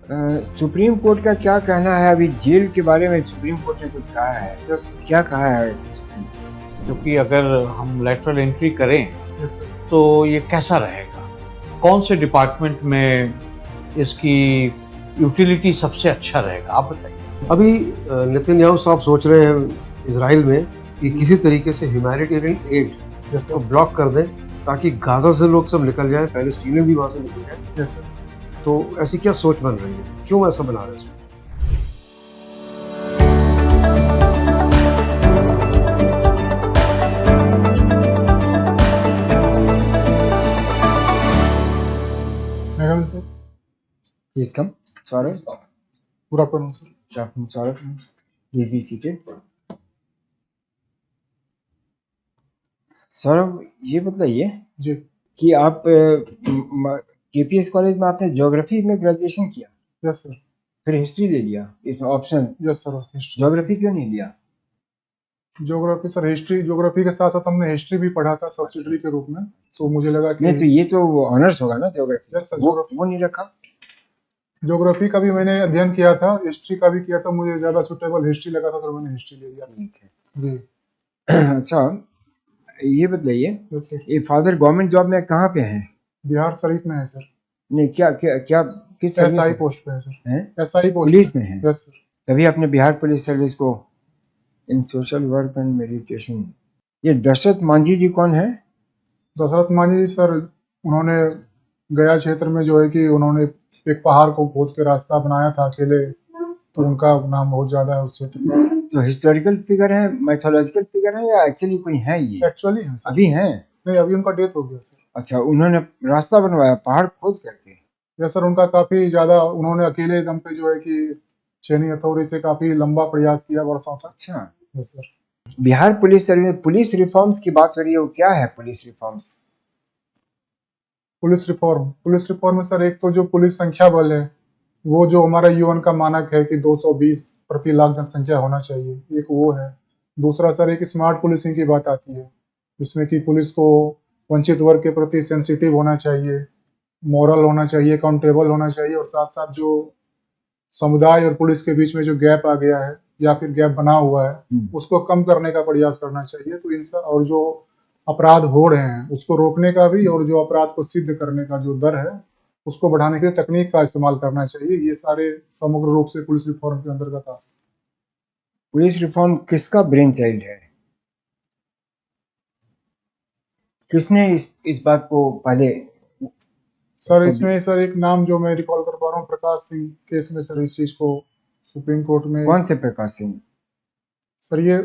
Supreme court का क्या कहना है अभी जेल के बारे में? सुप्रीम कोर्ट ने कुछ कहा है? यस क्या कहा है? क्योंकि अगर हम लेटरल एंट्री करें यस तो ये कैसा रहेगा, कौन से डिपार्टमेंट में इसकी यूटिलिटी सबसे अच्छा रहेगा, आप बताइए। अभी नेतन्याहू साहब सोच रहे हैं इजराइल में कि किसी तरीके से ह्यूमैनिटेरियन एड जैसे वो ब्लॉक कर दें ताकि गाजा से लोग सब निकल जाएं, पैलेस्टीनियन भी वहां से निकल जाएं। Yes sir. तो ऐसी क्या सोच बन रही है, क्यों ऐसा बना रहे हैं? मेघम sir, Please come. Saurabh. Good afternoon sir. Good afternoon, Saurabh. Please be seated. Saurabh, ये बताइए जी कि आप केपीएस कॉलेज में आपने ज्योग्राफी में ग्रेजुएशन किया, यस सर। फिर हिस्ट्री ले लिया, इसमें option yes sir. History geography क्यों नहीं लिया? ज्योग्राफी सर, हिस्ट्री ज्योग्राफी के साथ साथ हमने हिस्ट्री भी पढ़ा था सब्सिडरी के रूप में, तो मुझे लगा कि नहीं तो ये तो ऑनर्स होगा ना ज्योग्राफी। Yes sir. वो नहीं रखा। ज्योग्राफी का भी मैंने अध्ययन किया था, हिस्ट्री का भी किया था, मुझे ज़्यादा सुटेबल हिस्ट्री लगा था तो मैंने हिस्ट्री ले लिया। ठीक है। जी अच्छा, ये बताइए, यस सर। ये फादर गवर्नमेंट जॉब में कहाँ पे हैं? बिहार शरीफ में है सर। नहीं, क्या क्या क्या किस सर्विस एसआई में पोस्ट पे है सर। हैं? एसआई पोस्ट पुलिस में है। Yes sir. तभी आपने बिहार पुलिस सर्विस को इन सोशल वर्क एंड मेडिटेशन। ये दशरथ मांझी जी कौन है? दशरथ मांझी जी सर, उन्होंने गया क्षेत्र में जो है कि उन्होंने एक पहाड़ को खोद के रास्ता बनाया था अकेले, तो उनका नाम बहुत ज्यादा है उस क्षेत्र में। तो हिस्टोरिकल फिगर है, मैथोलॉजिकल फिगर है, या एक्चुअली कोई है? ये एक्चुअली है सर। अभी हैं? नहीं, अभी उनका डेथ हो गया सर। अच्छा, उन्होंने रास्ता बनवाया पहाड़ खोद करके? यस सर, उनका काफी ज्यादा उन्होंने अकेले दम पे जो है कि चीनी हथौड़ी से काफी लंबा प्रयास किया वर्षों तक। अच्छा, yes sir. Bihar police service, police reforms की बात हो रही है, वो क्या है पुलिस रिफॉर्म्स? पुलिस रिफॉर्म में सर, एक तो जो पुलिस संख्या बल है, वो जो हमारा यूएन का मानक है कि 220 प्रति लाख जनसंख्या होना चाहिए, एक वो है। दूसरा सर, एक स्मार्ट पुलिसिंग की बात आती है, जिसमें कि पुलिस को वंचित वर्ग के प्रति सेंसिटिव होना चाहिए, मॉरल होना चाहिए, अकाउंटेबल होना चाहिए, और साथ साथ जो समुदाय और पुलिस के बीच में जो गैप आ गया है या फिर गैप बना हुआ है, उसको कम करने का प्रयास करना चाहिए। तो इन सब, और जो अपराध हो रहे हैं उसको रोकने का भी, और जो अपराध को सिद्ध करने का जो दर है उसको बढ़ाने के लिए तकनीक का इस्तेमाल करना चाहिए। ये सारे समग्र रूप से पुलिस रिफॉर्म के अंतर्गत आ सकते हैं। पुलिस रिफॉर्म किसका ब्रेन चाइल्ड है? किसने इस बात को पहले? सर इसमें सर एक नाम जो मैं रिकॉल कर पा रहा हूँ, प्रकाश सिंह केस में सर इस चीज को सुप्रीम कोर्ट में। कौन थे प्रकाश सिंह? सर ये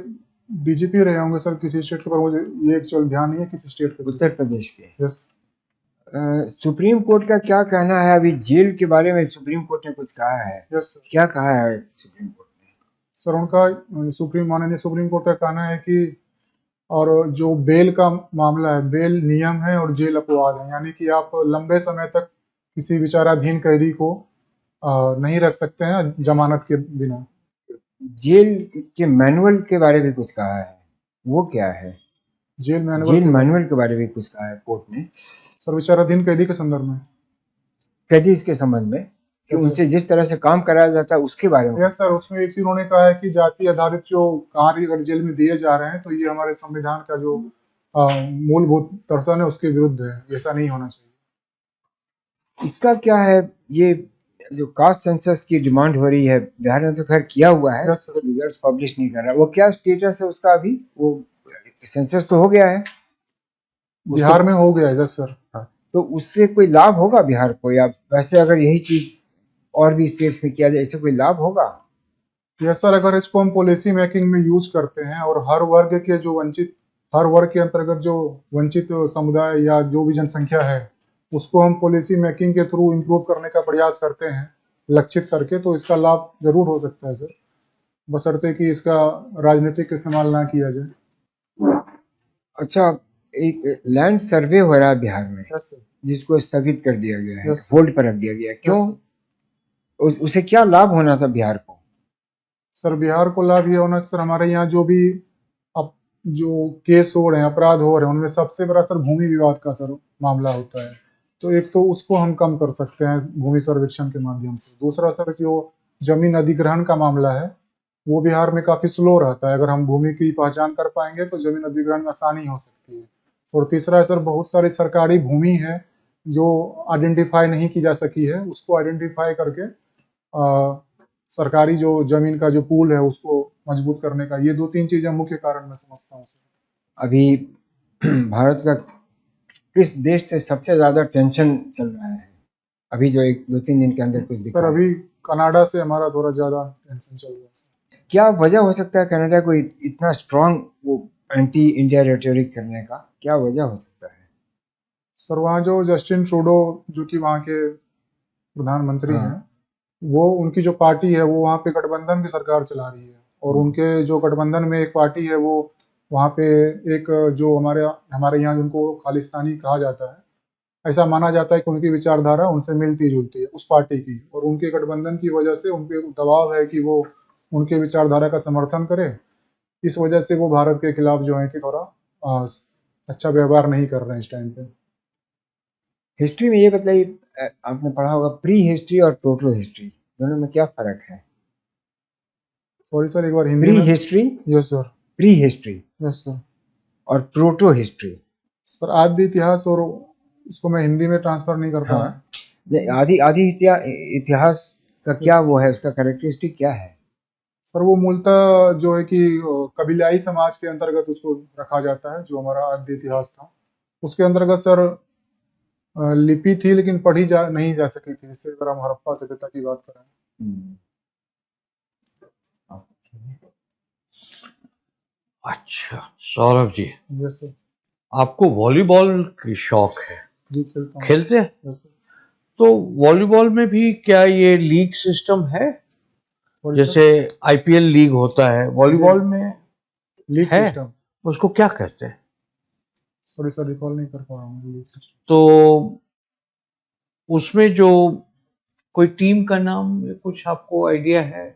डीजीपी रहे होंगे सर किसी स्टेट के, पर मुझे ये एक्चुअल ध्यान नहीं है किसी स्टेट के। उत्तर प्रदेश के। यस। सुप्रीम कोर्ट का क्या कहना है अभी जेल के बारे में? सुप्रीम कोर्ट ने कुछ कहा है? Yes sir. क्या कहा है सुप्रीम कोर्ट ने? सर उनका माननीय सुप्रीम कोर्ट का कहना है कि, और जो बेल का मामला है, बेल नियम है और जेल अपवाद है, यानी कि आप लंबे समय तक किसी विचाराधीन कैदी को नहीं रख सकते हैं जमानत के बिना। जेल के मैनुअल के बारे में कुछ कहा है, वो क्या है? जेल मैनुअल के बारे में कुछ कहा है कोर्ट ने? सर विचाराधीन कैदी के संदर्भ में, कैदी के संबंध में, कि उनसे जिस तरह से काम कराया जाता है उसके बारे में? यस सर, उसमें एक चीज उन्होंने कहा है कि जाति आधारित जो कार्य अगर जेल में दिए जा रहे हैं तो ये हमारे संविधान का जो मूलभूत दर्शन है उसके विरुद्ध है, ऐसा नहीं होना चाहिए। इसका क्या है? ये जो कास्ट सेंसस की डिमांड हो रही है, बिहार ने तो खैर किया हुआ है, यस सर। रिजल्ट्स पब्लिश नहीं कर रहा, वो क्या स्टेटस है उसका अभी? वो सेंसस तो हो गया है, बिहार में हो गया है। Yes sir. तो उससे कोई लाभ होगा बिहार को, या वैसे अगर यही चीज और भी स्टेट्स में किया जाए इससे कोई लाभ होगा? यस सर, अगर इसको हम पॉलिसी मेकिंग में यूज करते हैं और हर वर्ग के जो वंचित, हर वर्ग के अंतर्गत जो वंचित समुदाय या जो भी जनसंख्या है उसको हम पॉलिसी मेकिंग के थ्रू इम्प्रूव करने का प्रयास करते हैं लक्षित करके, तो इसका लाभ जरूर हो सकता है सर, बशर्ते कि इसका राजनीतिक इस्तेमाल ना किया जाए। अच्छा, एक लैंड सर्वे हो रहा है बिहार में, यस सर। जिसको स्थगित कर दिया गया है, यस। होल्ड पर रख दिया गया है, क्यों? यस। उसे क्या लाभ होना था बिहार को? सर बिहार को लाभ ये होना, सर हमारे यहाँ जो भी अब जो केस हो रहे हैं, अपराध हो रहे हैं, उनमें सबसे बड़ा सर भूमि विवाद का सर मामला होता है। तो एक तो उसको हम कम कर सकते हैं भूमि सर्वेक्षण के माध्यम से। दूसरा सर जो जमीन अधिग्रहण का मामला है वो बिहार में काफी स्लो रहता है। अगर हम भूमि की पहचान कर पाएंगे तो जमीन अधिग्रहण में आसानी हो सकती है। और तीसरा सर बहुत सारी सरकारी भूमि है जो आइडेंटिफाई नहीं की जा सकी है, उसको आइडेंटिफाई करके सरकारी जो जमीन का जो पूल है उसको मजबूत करने का, ये 2-3 चीजें मुख्य कारण मैं समझता हूँ सर। अभी भारत का किस देश से सबसे ज्यादा टेंशन चल रहा है अभी जो 1-2-3 दिन के अंदर कुछ दिखा सर है? अभी कनाडा से हमारा थोड़ा ज्यादा टेंशन चल रहा है सर। क्या वजह हो सकता है कनाडा को इतना स्ट्रांग वो एंटी इंडिया रेटोरिक करने का? क्या वजह हो सकता है? सर वहाँ जो जस्टिन ट्रूडो जो कि वहाँ के प्रधानमंत्री हाँ। हैं, वो उनकी जो पार्टी है वो वहाँ पे गठबंधन की सरकार चला रही है। और उनके जो गठबंधन में एक पार्टी है वो वहाँ पे एक जो हमारे हमारे यहाँ जिनको खालिस्तानी कहा जाता है, ऐसा माना जाता है कि उनकी विचारधारा उनसे मिलती जुलती है उस पार्टी की, और उनके गठबंधन की वजह से उन पे दबाव है कि वो उनके विचारधारा का समर्थन करे। इस वजह से वो भारत के खिलाफ जो है कि थोड़ा आ, अच्छा व्यवहार नहीं कर रहे हैं इस टाइम पे। हिस्ट्री में ये बताइए, आपने पढ़ा होगा प्री हिस्ट्री और प्रोटो हिस्ट्री, दोनों में क्या फर्क है? सॉरी सर, एक बार हिंदी प्री में। History, yes sir. Pre history yes sir. और प्रोटो हिस्ट्री। सर आदि इतिहास, और उसको मैं हिंदी में ट्रांसफर नहीं कर पाया। हाँ, आदि आदि इतिहास का क्या वो है, उसका कैरेक्टरिस्टिक क्या है? सर वो मूलतः जो है कि कबीलाई समाज के अंतर्गत उसको रखा जाता है, जो हमारा आद्य इतिहास था उसके अंतर्गत सर लिपि थी लेकिन पढ़ी जा नहीं जा सकी थी। इससे अगर हम हड़प्पा सभ्यता की बात करें। हम्म, अच्छा सौरभ जी, यस सर। आपको वॉलीबॉल की शौक है, जी खेलता हूँ। खेलते हैं? Yes sir. तो वॉलीबॉल में भी क्या ये लीग सिस्टम है? सॉरी जैसे आईपीएल लीग होता है, वॉलीबॉल में लीग है? सिस्टम। उसको क्या कहते हैं? सॉरी सर, रिकॉल नहीं कर पा रहा हूँ लीग सिस्टम। तो उसमें जो कोई टीम का नाम कुछ आपको आइडिया है?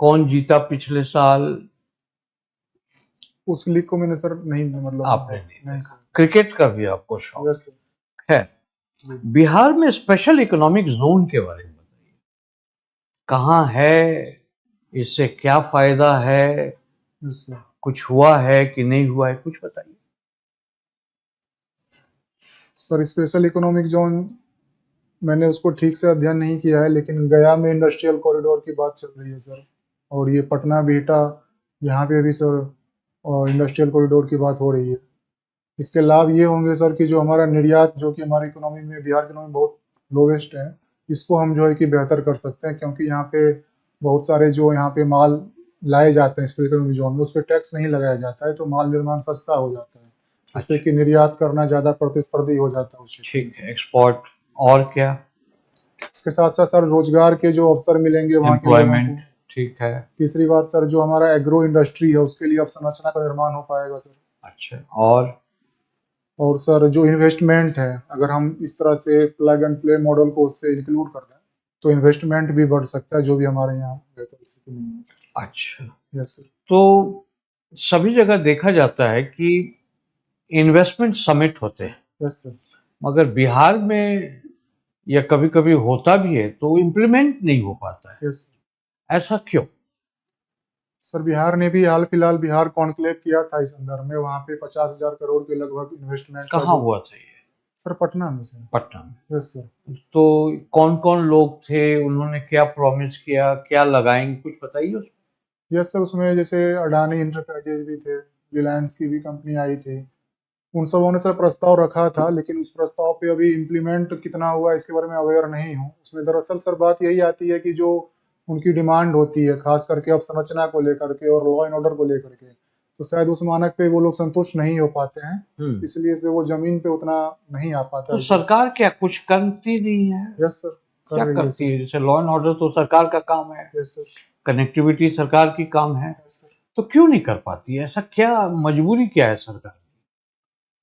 कौन जीता पिछले साल? उस लीग को मैंने सर नहीं, मतलब आपने नहीं नहीं देखा? सर। क्रिकेट का भी आपको शौक यस है? सर। बिहार में स्पेशल इकोनॉमिक जोन के बारे में बताइए, कहाँ है, इससे क्या फायदा है, यस सर। कुछ हुआ है कि नहीं हुआ है, कुछ बताइए। सर स्पेशल इकोनॉमिक जोन मैंने उसको ठीक से अध्ययन नहीं किया है, लेकिन गया में इंडस्ट्रियल कॉरिडोर की बात चल रही है सर। और ये पटना बिहटा, यहाँ पे भी सर इंडस्ट्रियल कॉरिडोर की बात हो रही है। इसके लाभ ये होंगे सर कि जो हमारा निर्यात, जो कि हमारी इकोनॉमी में, बिहार की इकोनॉमी बहुत लोवेस्ट है, इसको हम जो है कि बेहतर कर सकते हैं। क्योंकि यहाँ पे बहुत सारे जो यहाँ पे माल लाए जाते हैं स्पेशल इकोनॉमिक जोन में, उस पर टैक्स नहीं लगाया जाता है, तो माल निर्माण सस्ता हो जाता है, जिससे कि निर्यात करना ज़्यादा प्रतिस्पर्धी हो जाता है उस क्षेत्र में। ठीक है, एक्सपोर्ट। और क्या? इसके साथ साथ सर रोजगार के जो अवसर मिलेंगे वहाँ के लोगों को। एम्प्लॉयमेंट, ठीक है। तीसरी बात सर, जो हमारा एग्रो इंडस्ट्री है उसके लिए अब संरचना का निर्माण हो पाएगा सर। अच्छा, और सर जो इन्वेस्टमेंट है, अगर हम इस तरह से प्लग एंड प्ले मॉडल को उससे इंक्लूड कर दें तो इन्वेस्टमेंट भी बढ़ सकता है, जो भी हमारे यहाँ बेहतर स्थिति नहीं है। अच्छा, यस सर। तो सभी जगह देखा जाता है कि इन्वेस्टमेंट समिट होते हैं, यस सर। मगर बिहार में या कभी कभी होता भी है तो इम्प्लीमेंट नहीं हो पाता है, यस ऐसा क्यों? सर, बिहार ने भी हाल फिलहाल बिहार कॉन्क्लेव किया था इस संदर्भ में। वहाँ पे 50,000 करोड़ के लगभग इन्वेस्टमेंट का कहाँ जो, हुआ था ये? सर पटना में सर। पटना में। Yes sir. तो कौन कौन लोग थे, उन्होंने क्या प्रॉमिस किया, क्या लगाएंगे, कुछ बताइए उसमें। यस सर, उसमें जैसे अडानी इंटरप्राइजेज भी थे, रिलायंस की भी कंपनी आई थी, उन सबों ने सर प्रस्ताव रखा था, लेकिन उस प्रस्ताव पे अभी इम्प्लीमेंट कितना हुआ इसके बारे में अवेयर नहीं हूँ। उसमें दरअसल सर बात यही आती है कि जो उनकी डिमांड होती है खास करके अवसंरचना को लेकर के और लॉ एंड ऑर्डर को लेकर के, तो शायद उस मानक पे वो लोग संतुष्ट नहीं हो पाते हैं, इसलिए से वो जमीन पे उतना नहीं आ पाता तो है। सरकार क्या कुछ करती नहीं है? यस सर, कर क्या रही है करती सर। है? जैसे लॉ एंड ऑर्डर तो सरकार का काम है, यस सर। कनेक्टिविटी सरकार की काम है, यस सर। तो क्यों नहीं कर पाती है? ऐसा क्या मजबूरी क्या है सरकार की?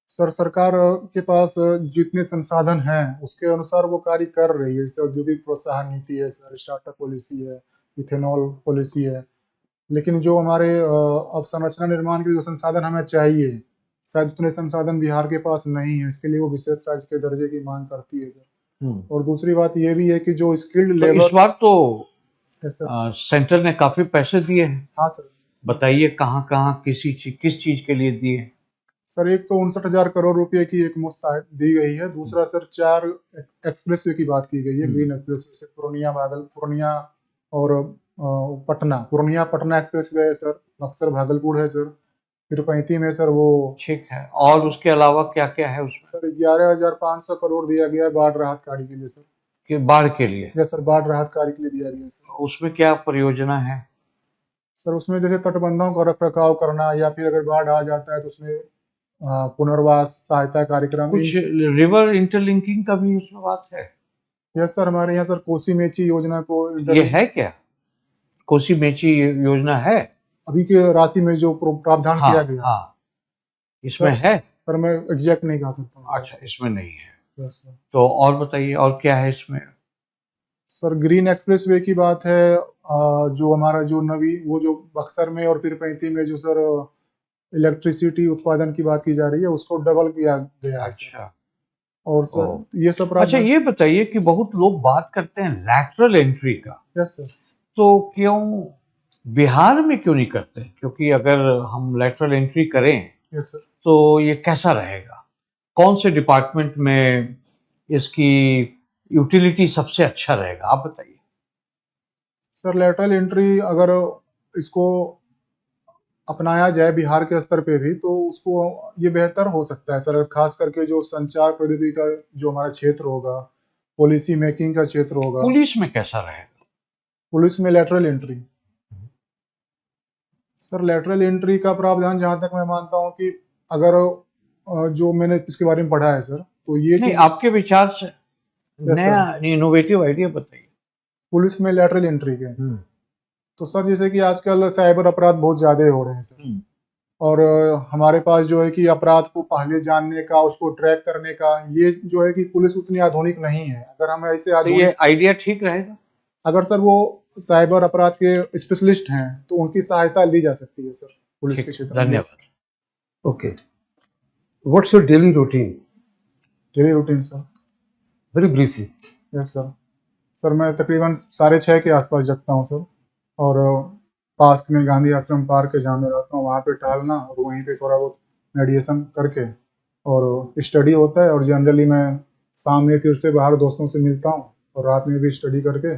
सर सरकार के पास जितने संसाधन हैं उसके अनुसार वो कार्य कर रही है। जैसे औद्योगिक प्रोत्साहन नीति है सर, स्टार्टअप पॉलिसी है, इथेनॉल पॉलिसी है, लेकिन जो हमारे अवसंरचना निर्माण के जो संसाधन हमें चाहिए शायद उतने संसाधन बिहार के पास नहीं है, इसके लिए वो विशेष राज्य के दर्जे की मांग करती है सर। और दूसरी बात ये भी है कि जो स्किल्ड तो लेबर। इस बार तो यस सर। सेंटर ने काफी पैसे दिए हैं, हाँ सर। बताइए कहाँ कहाँ किस चीज के लिए दिए? सर एक तो 59,000 करोड़ रुपए की एक मुश्त दी गई है। दूसरा सर 4 एक्सप्रेसवे की बात की गई है, ग्रीन एक्सप्रेसवे से पूर्णिया और पटना, पूर्णिया पटना एक्सप्रेसवे है सर। बक्सर भागलपुर है सर। फिर 35 में सर वो। ठीक है, और उसके अलावा क्या क्या है उसमें? सर 11,500 करोड़ दिया गया है बाढ़ राहत कार्य के लिए सर। कि बाढ़ के लिए? यस सर, बाढ़ राहत कार्य के लिए दिया गया है सर। उसमें क्या परियोजना है? सर उसमें जैसे तटबंधों का रख रखाव करना, या फिर अगर बाढ़ आ जाता है तो उसमें पुनर्वास सहायता कार्यक्रम। कुछ रिवर इंटरलिंकिंग का भी उसमें बात है? यस सर, हमारे यहाँ सर कोसी मेची योजना को ये है क्या? कोसी मेची योजना है अभी के राशि में जो प्रावधान हाँ, किया गया। हाँ, इसमें है? सर मैं एग्जैक्ट नहीं कह सकता हूँ। अच्छा, इसमें नहीं है। Yes sir. तो और बताइए, और क्या है इसमें? सर ग्रीन एक्सप्रेसवे की बात है, जो हमारा जो नवी वो जो बक्सर में और फिर 35 में जो सर इलेक्ट्रिसिटी उत्पादन की बात की जा रही है, उसको डबल किया गया है सर। अच्छा, और सर ये सब अच्छा, ये बताइए कि बहुत लोग बात करते हैं लैटरल एंट्री का, यस सर। तो क्यों बिहार में क्यों नहीं करते? क्योंकि अगर हम लैटरल एंट्री करें यस सर। तो ये कैसा रहेगा? कौन से डिपार्टमेंट में इसकी यूटिलिटी सबसे अच्छा रहेगा, आप बताइए। सर लैटरल एंट्री अगर इसको अपनाया जाए बिहार के स्तर पे भी, तो उसको ये बेहतर हो सकता है सर। खास करके जो संचार प्रौद्योगिकी का जो हमारा क्षेत्र होगा, पॉलिसी मेकिंग का क्षेत्र होगा। पुलिस में कैसा रहेगा? पुलिस में lateral entry. Sir lateral entry का प्रावधान जहां तक मैं मानता हूं कि अगर जो मैंने इसके बारे में पढ़ा है सर, तो ये नहीं, चीज आपके विचार से नया इनोवेटिव आइडिया बताइए। पुलिस में लैटरल एंट्री के। तो सर जैसे कि आजकल साइबर अपराध बहुत ज्यादा हो रहे हैं सर, और हमारे पास जो है कि अपराध को पहले जानने का, उसको ट्रैक करने का, ये जो है कि पुलिस उतनी आधुनिक नहीं है। अगर हम ऐसे तो आधुनिक, ये आइडिया ठीक रहेगा? अगर सर वो साइबर अपराध के स्पेशलिस्ट हैं तो उनकी सहायता ली जा सकती है सर पुलिस के क्षेत्र में। धन्यवाद। Okay, what's your daily routine? Daily routine sir, very briefly. Yes sir. Sir मैं तकरीबन 6:30 के आसपास जगता हूँ सर, और पास में गांधी आश्रम पार्क है जहाँ मैं रहता हूँ, वहाँ पे टहलना और वहीं पे थोड़ा बहुत मेडिटेशन करके और स्टडी होता है। और जनरली मैं शाम में फिर से बाहर दोस्तों से मिलता हूँ, और रात में भी स्टडी करके,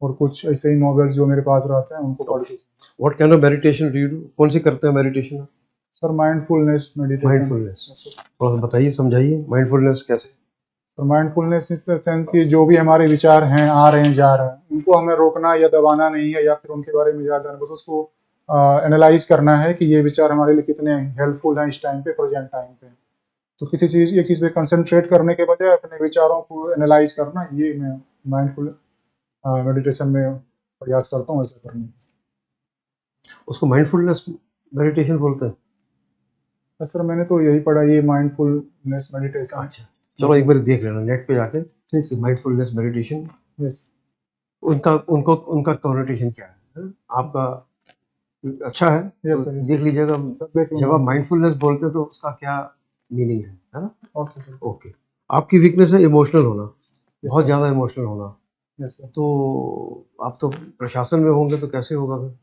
और कुछ ऐसे ही नॉवेल्स जो मेरे पास रहते हैं उनको पढ़ के। What kind of meditation do you do? कौन सी करते हैं meditation? Sir mindfulness meditation. Mindfulness, थोड़ा सा बताइए, समझाइए माइंडफुलनेस कैसे? तो माइंडफुलनेस इस सेंस कि जो भी हमारे विचार हैं, आ रहे हैं जा रहे हैं, उनको हमें रोकना या दबाना नहीं है, या फिर उनके बारे में याद आना, बस उसको एनालाइज करना है कि ये विचार हमारे लिए कितने हेल्पफुल हैं इस टाइम पे, प्रेजेंट टाइम पे। तो किसी चीज़ एक चीज़ पे कंसंट्रेट करने के बजाय अपने विचारों को एनालाइज करना, ये मैं माइंडफुल मेडिटेशन में प्रयास करता हूँ ऐसा करने। उसको माइंडफुलनेस मेडिटेशन बोलते हैं? सर मैंने तो यही पढ़ा, ये माइंडफुलनेस मेडिटेशन। अच्छा, चलो एक बार देख लेना नेट पे जाके, ठीक है। Mindfulness meditation, yes. उनका कॉन्नोटेशन क्या है? आपका अच्छा है, यस तो सर। देख लीजिएगा। देख जब आप माइंडफुलनेस बोलते हैं तो उसका क्या मीनिंग है ना? Okay sir. ओके, आपकी वीकनेस है इमोशनल होना, बहुत सर। ज़्यादा इमोशनल होना। Yes sir. तो आप तो प्रशासन में होंगे, तो कैसे होगा फिर?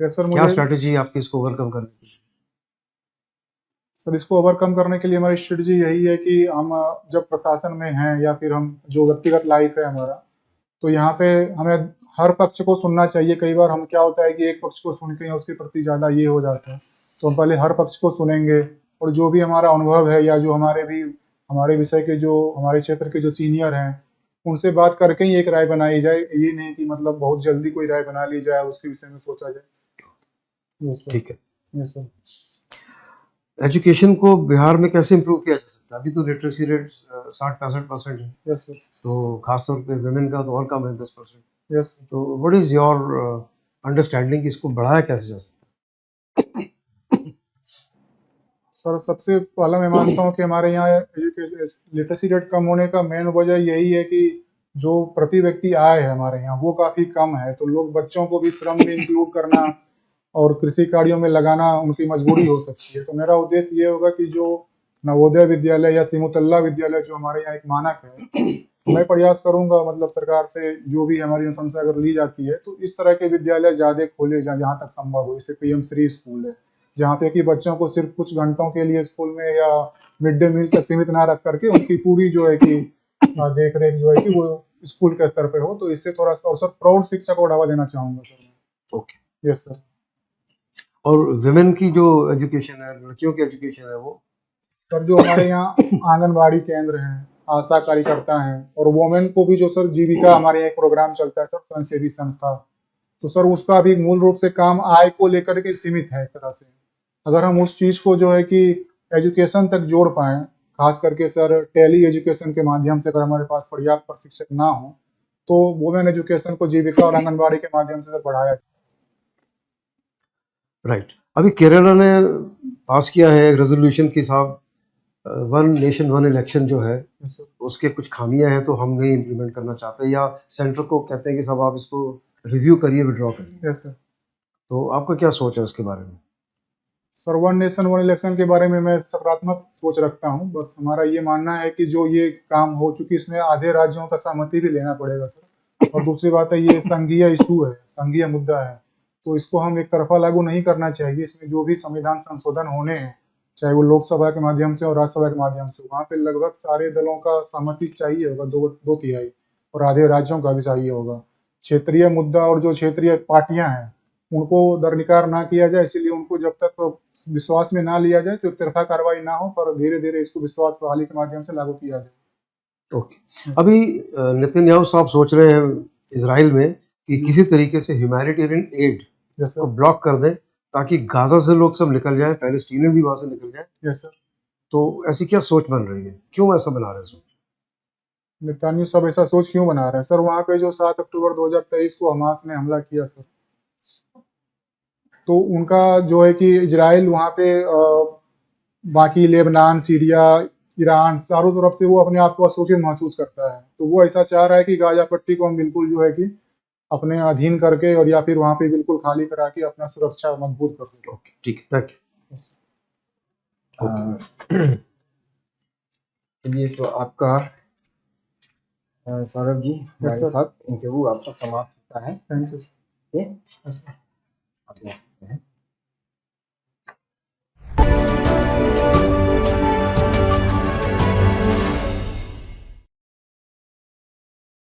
Yes sir. क्या मुझे स्ट्रैटेजी आपकी इसको ओवरकम करने की? सर इसको ओवरकम करने के लिए हमारी स्ट्रेटजी यही है कि हम जब प्रशासन में हैं, या फिर हम जो व्यक्तिगत लाइफ है हमारा, तो यहाँ पे हमें हर पक्ष को सुनना चाहिए। कई बार हम क्या होता है कि एक पक्ष को सुन के उसके प्रति ज़्यादा ये हो जाता है, तो हम पहले हर पक्ष को सुनेंगे, और जो भी हमारा अनुभव है, या जो हमारे विषय के, जो हमारे क्षेत्र के जो सीनियर हैं, उनसे बात करके ही एक राय बनाई जाए। ये नहीं कि मतलब बहुत जल्दी कोई राय बना ली जाए, उसके विषय में सोचा जाए। Yes sir. ठीक है। Yes sir. एजुकेशन को बिहार में कैसे इम्प्रूव किया जा सकता है? अभी तो लिटरेसी रेट 60-65% है, यस सर। तो खासतौर पे वुमेन का तो और कम है, 10%। यस। तो व्हाट इज योर अंडरस्टैंडिंग कि इसको बढ़ाया कैसे जा सकता सर सबसे पहला मैं मानता हूँ कि हमारे यहाँ लिटरेसी रेट कम होने का मेन वजह यही है कि जो प्रति व्यक्ति आय है हमारे यहाँ वो काफ़ी कम है। तो लोग बच्चों को भी श्रम में इंक्लूड करना, और कृषि कार्यों में लगाना उनकी मजबूरी हो सकती है। तो मेरा उद्देश्य ये होगा कि जो नवोदय विद्यालय या सिमुतल्ला विद्यालय जो हमारे यहाँ एक मानक है, मैं प्रयास करूंगा मतलब सरकार से जो भी हमारी अनुशंसा अगर ली जाती है तो इस तरह के विद्यालय ज़्यादा खोले जाएं जहाँ तक संभव हो। जैसे पीएम श्री स्कूल है, जहाँ पे कि बच्चों को सिर्फ कुछ घंटों के लिए स्कूल में या मिड डे मील तक सीमित ना रख करके उनकी पूरी जो है कि देख रेख जो है कि वो स्कूल के स्तर पे हो। तो इससे थोड़ा सा और सर प्रौढ़ शिक्षा को बढ़ावा देना चाहूंगा सर। ओके। Yes sir. और विमेन की जो एजुकेशन है, लड़कियों की एजुकेशन है, वो सर जो हमारे यहाँ आंगनबाड़ी केंद्र हैं, आशा कार्यकर्ता हैं और वोमेन को भी जो सर जीविका हमारे यहाँ एक प्रोग्राम चलता है सर, स्वयंसेवी संस्था, तो सर उसका भी मूल रूप से काम आय को लेकर के सीमित है एक तरह से। अगर हम उस चीज को जो है कि एजुकेशन तक जोड़ पाए, खास करके सर टेली एजुकेशन के माध्यम से, अगर हमारे पास पर्याप्त प्रशिक्षक ना हो तो वुमेन एजुकेशन को जीविका और आंगनबाड़ी के माध्यम से सर बढ़ाया जाए। राइट। अभी केरला ने पास किया है रेजोल्यूशन कि साहब वन नेशन वन इलेक्शन जो है Yes, sir. उसके कुछ खामियां हैं तो हम नहीं इम्प्लीमेंट करना चाहते, या सेंटर को कहते हैं कि साहब आप इसको रिव्यू करिए, विड्रॉ करिए। Yes, sir. तो आपका क्या सोच है उसके बारे में? Sir one nation one election के बारे में मैं सकारात्मक सोच रखता हूं। बस हमारा ये मानना है कि जो ये काम हो चुकी इसमें आधे राज्यों का सहमति भी लेना पड़ेगा सर। और दूसरी बात है ये संघीय इशू है, संघीय मुद्दा है, तो इसको हम एक तरफा लागू नहीं करना चाहिए। इसमें जो भी संविधान संशोधन होने हैं, चाहे वो लोकसभा के माध्यम से और राज्यसभा के माध्यम से, वहाँ पे लगभग सारे दलों का सहमति चाहिए होगा, दो तिहाई, और आधे राज्यों का भी चाहिए होगा। क्षेत्रीय मुद्दा और जो क्षेत्रीय पार्टियां हैं उनको दरकिनार ना किया जाए, इसीलिए उनको जब तक विश्वास में ना लिया जाए तो एक तरफा कार्रवाई ना हो, पर धीरे धीरे इसको विश्वास बहाली के माध्यम से लागू किया जाए। ओके। अभी नेतन्याहू साहब सोच रहे हैं इजराइल में कि किसी तरीके से ह्यूमैनिटेरियन एड यस को सर। ब्लॉक कर दें ताकि गाजा से लोग सब निकल जाएं, पैलेस्टीनियन भी वहां से निकल जाएं। Yes sir. तो ऐसी क्या सोच बन रही है, क्यों ऐसा बना रहे हैं सोच? नेतान्याहू सब ऐसा सोच क्यों बना रहे हैं सर? वहाँ पे जो 7 अक्टूबर 2023 को हमास ने हमला किया सर, तो उनका जो है कि इजराइल वहाँ पे बाकी लेबनान, सीरिया, ईरान, चारों तरफ से वो अपने आप को असुरक्षित महसूस करता है। तो वो ऐसा चाह रहा है कि गाजा पट्टी को हम बिल्कुल जो है कि अपने अधीन करके और या फिर वहाँ पे बिल्कुल खाली करा के अपना सुरक्षा मजबूत कर सके। ओके, ठीक है, थैंक यू। चलिए, तो आपका सौरभ जी हमारे सर। साथ इंटरव्यू आपका समाप्त होता है। Thank you. ये यस सर। आप देख सकते हैं।